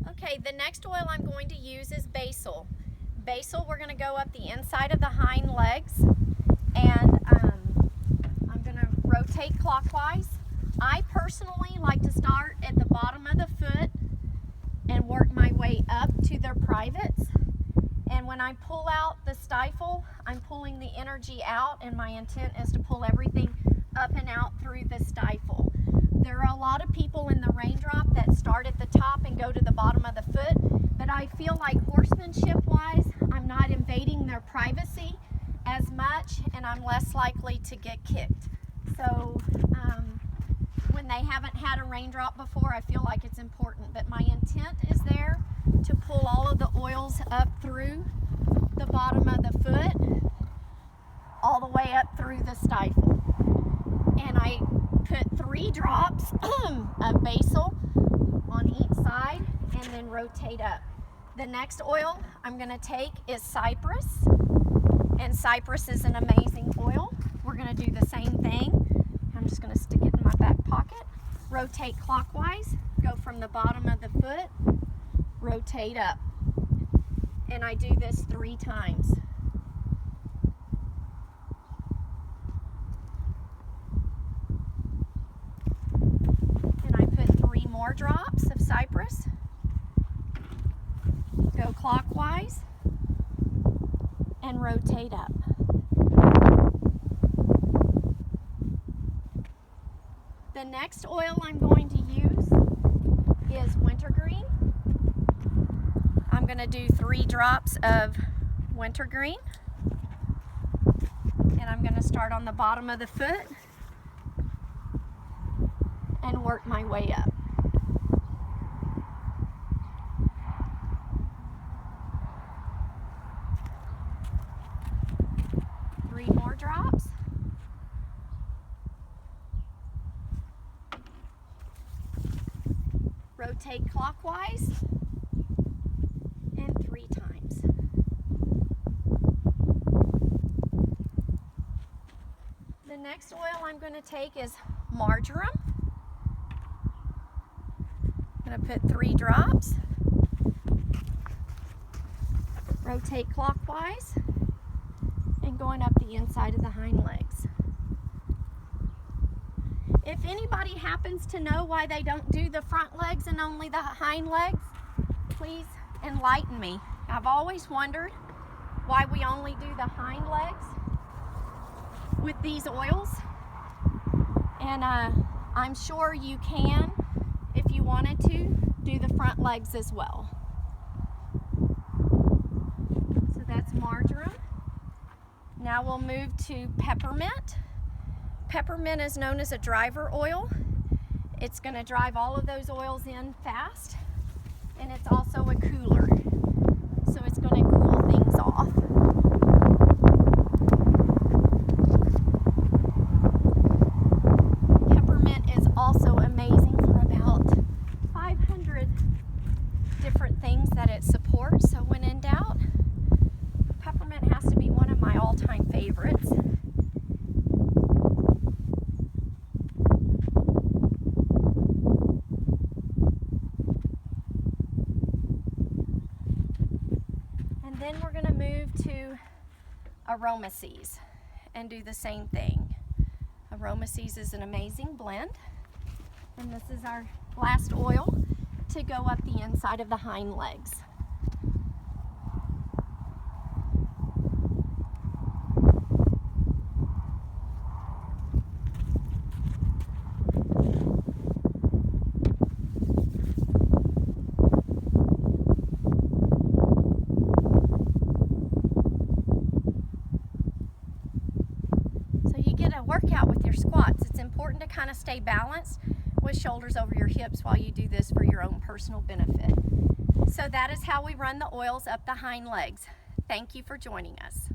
Okay, the next oil I'm going to use is basil. Basil, we're going to go up the inside of the hind legs, and I'm going to rotate clockwise. I personally like to start at the bottom of the foot and work my way up to their privates. And when I pull out the stifle, I'm pulling the energy out, and my intent is to pull everything up and out through the stifle. There are a lot of people in the raindrop that start at the top and go to the bottom of the foot, but I feel like horsemanship-wise, I'm not invading their privacy as much, and I'm less likely to get kicked. So when they haven't had a raindrop before, I feel like it's important, but my intent is there to pull all of the oils up through the bottom of the foot, all the way up through the stifle. And I put 3 drops of basil on each side and then rotate up. The next oil I'm going to take is cypress, and cypress is an amazing oil. We're going to do the same thing. I'm just going to stick it in my back pocket, rotate clockwise, go from the bottom of the foot, rotate up, and I do this 3 times. And I put 3 more drops of cypress, go clockwise, and rotate up. The next oil I'm going to use is wintergreen. I'm going to do 3 drops of wintergreen, and I'm going to start on the bottom of the foot and work my way up. Three more drops. Rotate clockwise, and 3 times. The next oil I'm going to take is marjoram. I'm going to put 3 drops. Rotate clockwise and going up the inside of the hind legs. If anybody happens to know why they don't do the front legs and only the hind legs, please enlighten me. I've always wondered why we only do the hind legs with these oils, and I'm sure you can, if you wanted to, do the front legs as well. So that's marjoram. Now we'll move to peppermint. Peppermint is known as a driver oil. It's going to drive all of those oils in fast, and it's also a cooler, so it's going to cool things off. Peppermint is also amazing for about 500 different things that it supports, so when in doubt, peppermint has to be one of my all-time favorites. Then we're going to move to aromases and do the same thing. Aromases is an amazing blend, and this is our last oil to go up the inside of the hind legs. Workout with your squats. It's important to kind of stay balanced with shoulders over your hips while you do this for your own personal benefit. So that is how we run the oils up the hind legs. Thank you for joining us.